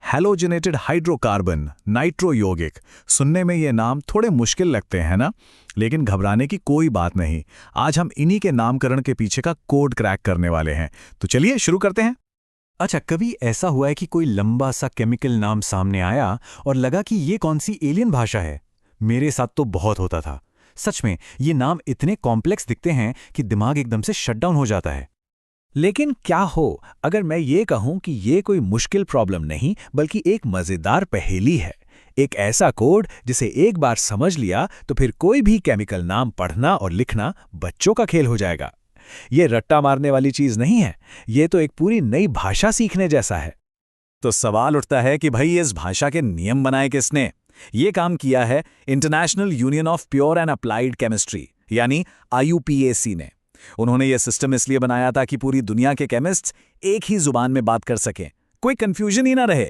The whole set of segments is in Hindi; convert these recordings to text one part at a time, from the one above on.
हैलोजेनेटेड हाइड्रोकार्बन, नाइट्रो यौगिक। सुनने में ये नाम थोड़े मुश्किल लगते हैं ना, लेकिन घबराने की कोई बात नहीं। आज हम इन्हीं के नामकरण के पीछे का कोड क्रैक करने वाले हैं। तो चलिए शुरू करते हैं। अच्छा, कभी ऐसा हुआ है कि कोई लंबा सा केमिकल नाम सामने आया और लगा कि ये कौन सी एलियन भाषा है? मेरे साथ तो बहुत होता था। सच में ये नाम इतने कॉम्प्लेक्स दिखते हैं कि दिमाग एकदम से शटडाउन हो जाता है। लेकिन क्या हो अगर मैं ये कहूं कि ये कोई मुश्किल प्रॉब्लम नहीं बल्कि एक मजेदार पहेली है। एक ऐसा कोड जिसे एक बार समझ लिया तो फिर कोई भी केमिकल नाम पढ़ना और लिखना बच्चों का खेल हो जाएगा। ये रट्टा मारने वाली चीज नहीं है, ये तो एक पूरी नई भाषा सीखने जैसा है। तो सवाल उठता है कि भाई इस भाषा के नियम बनाए किसने? ये काम किया है international union of pure and applied chemistry यानी IUPAC ने। उन्होंने ये सिस्टम इसलिए बनाया था कि पूरी दुनिया के केमिस्ट्स एक ही जुबान में बात कर सकें, कोई कंफ्यूजन ही ना रहे।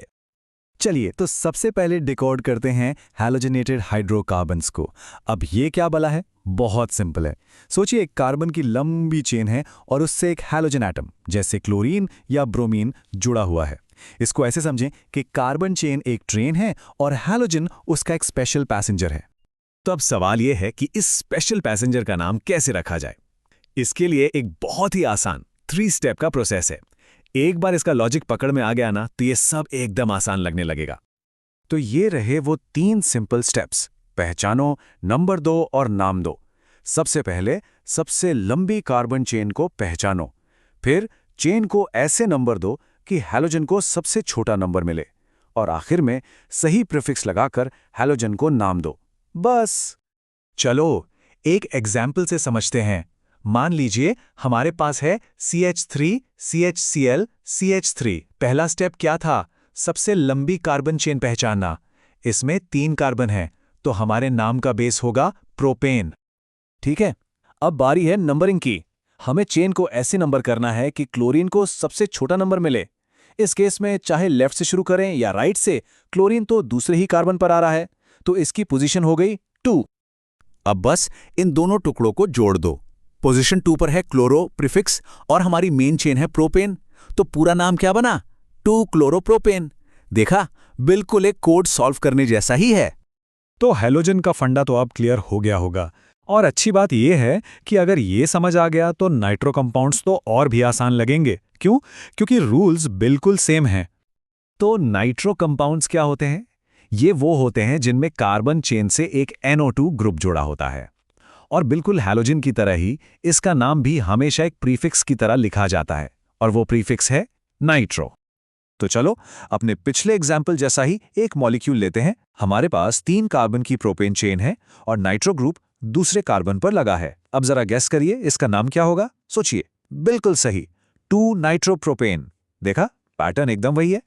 चलिए तो सबसे पहले डिकोड करते हैं हैलोजेनेटेड हाइड्रोकार्बन्स को। अब ये क्या बला है? बहुत सिंपल है। सोचिए एक कार्बन की लंबी चेन है और उससे एक हैलोजन एटम जैसे क्लोरीन या ब्रोमीन जुड़ा हुआ है। इसको ऐसे समझें कि कार्बन चेन एक ट्रेन है और हैलोजन उसका एक स्पेशल पैसेंजर है। तो अब सवाल यह है कि इस स्पेशल पैसेंजर का नाम कैसे रखा जाए। इसके लिए एक बहुत ही आसान 3 स्टेप का प्रोसेस है। एक बार इसका लॉजिक पकड़ में आ गया ना तो ये सब एकदम आसान लगने लगेगा। तो ये रहे वो 3 सिंपल स्टेप्स। पहचानो, नंबर दो और नाम दो। सबसे पहले सबसे लंबी कार्बन चेन को पहचानो, फिर चेन को ऐसे नंबर दो कि हैलोजन को सबसे छोटा नंबर मिले, और आखिर में सही प्रीफिक्स लगाकर हैलोजन को नाम दो। बस। चलो एक एग्जाम्पल से समझते हैं। मान लीजिए हमारे पास है CH3 CHCl CH3। पहला स्टेप क्या था? सबसे लंबी कार्बन चेन पहचानना। इसमें 3 कार्बन हैं, तो हमारे नाम का बेस होगा प्रोपेन। ठीक है, अब बारी है नंबरिंग की। हमें चेन को ऐसे नंबर करना है कि क्लोरीन को सबसे छोटा नंबर मिले। इस केस में चाहे लेफ्ट से शुरू करें या राइट से, क्लोरीन तो दूसरे ही कार्बन पर आ रहा है, तो इसकी पोजीशन हो गई 2। अब बस इन दोनों टुकड़ों को जोड़ दो। पोजीशन 2 पर है क्लोरो प्रीफिक्स और हमारी मेन चेन है प्रोपेन, तो पूरा नाम क्या बना? 2 क्लोरोप्रोपेन। देखा, बिल्कुल एक कोड सॉल्व करने जैसा ही है। तो हैलोजन का फंडा तो अब क्लियर हो गया होगा। और अच्छी बात यह है कि अगर ये समझ आ गया तो नाइट्रो कंपाउंड्स तो और भी आसान लगेंगे। क्यों? क्योंकि रूल्स बिल्कुल सेम हैं। तो नाइट्रो कंपाउंड्स क्या होते हैं? ये वो होते हैं जिनमें कार्बन चेन से एक NO2 ग्रुप जुड़ा होता है। और बिल्कुल हैलोजन की तरह ही इसका नाम भी हमेशा एक प्रीफिक्स की तरह लिखा जाता है, और वो प्रीफिक्स है नाइट्रो। तो चलो अपने पिछले एग्जाम्पल जैसा ही एक मॉलिक्यूल लेते हैं। हमारे पास 3 कार्बन की प्रोपेन चेन है और नाइट्रो ग्रुप दूसरे कार्बन पर लगा है। अब जरा गेस करिए इसका नाम क्या होगा? सोचिए। बिल्कुल सही, 2 नाइट्रोप्रोपेन। देखा, पैटर्न एकदम वही है।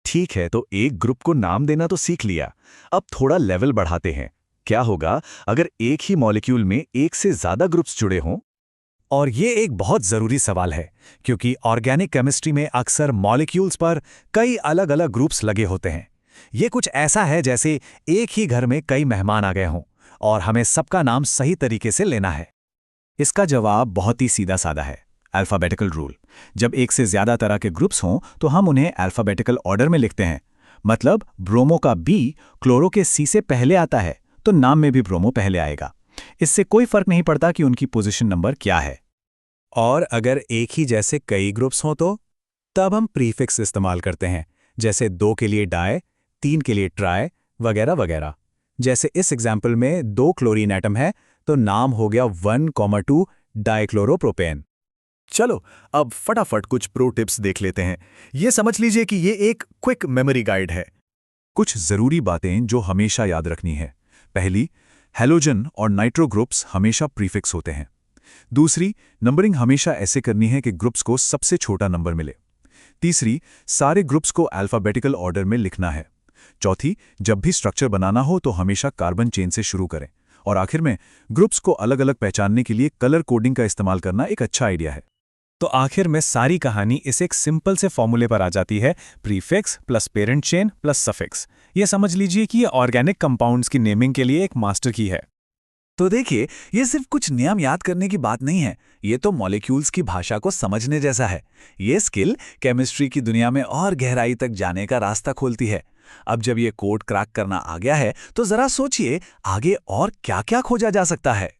ठीक है, तो एक ग्रुप को नाम देना तो सीख लिया। अब थोड़ा लेवल बढ़ाते हैं। क्या होगा अगर एक ही मॉलिक्यूल में एक से ज्यादा ग्रुप्स जुड़े हों? और ये एक बहुत जरूरी सवाल है, क्योंकि ऑर्गेनिक केमिस्ट्री में अक्सर मॉलिक्यूल्स पर कई अलग अलग ग्रुप्स लगे होते हैं। ये कुछ ऐसा है जैसे एक ही घर में कई मेहमान आ गए हों और हमें सबका नाम सही तरीके से लेना है। इसका जवाब बहुत ही सीधा साधा है, अल्फाबेटिकल रूल। जब एक से ज्यादा तरह के ग्रुप्स हों तो हम उन्हें अल्फाबेटिकल ऑर्डर में लिखते हैं। मतलब ब्रोमो का B क्लोरो के C से पहले आता है, तो नाम में भी ब्रोमो पहले आएगा। इससे कोई फर्क नहीं पड़ता कि उनकी पोजीशन नंबर क्या है। और अगर एक ही जैसे कई ग्रुप्स हों तो तब हम प्रीफिक्स इस्तेमाल करते हैं, जैसे 2 के लिए डाई, 3 के लिए ट्राई, वगैरह वगैरह। जैसे इस एग्जाम्पल में 2 क्लोरीन एटम है, तो नाम हो गया 1,2 डाइक्लोरोप्रोपेन। चलो अब फटाफट कुछ प्रो टिप्स देख लेते हैं। ये समझ लीजिए कि ये एक क्विक मेमोरी गाइड है। कुछ जरूरी बातें जो हमेशा याद रखनी है। पहली, हैलोजन और नाइट्रो ग्रुप्स हमेशा प्रीफिक्स होते हैं। दूसरी, नंबरिंग हमेशा ऐसे करनी है कि ग्रुप्स को सबसे छोटा नंबर मिले। तीसरी, सारे ग्रुप्स को अल्फाबेटिकल ऑर्डर में लिखना है। चौथी, जब भी स्ट्रक्चर बनाना हो तो हमेशा कार्बन चेन से शुरू करें। और आखिर में, ग्रुप्स को अलग अलग पहचानने के लिए कलर कोडिंग का इस्तेमाल करना एक अच्छा आइडिया है। तो आखिर में सारी कहानी इस एक सिंपल से फॉर्मूले पर आ जाती है, prefix plus parent chain plus suffix. ये समझ लीजिए कि ये ऑर्गेनिक कंपाउंड्स की नेमिंग के लिए एक मास्टर की है। तो देखिए, ये सिर्फ कुछ नियम याद करने की बात नहीं है, ये तो मॉलिक्यूल्स की भाषा को समझने जैसा है। ये स्किल केमिस्ट्री की दुनिया में और गहराई तक जाने का रास्ता खोलती है। अब जब ये कोड क्रैक करना आ गया है, तो जरा सोचिए आगे और क्या-क्या खोजा जा सकता है।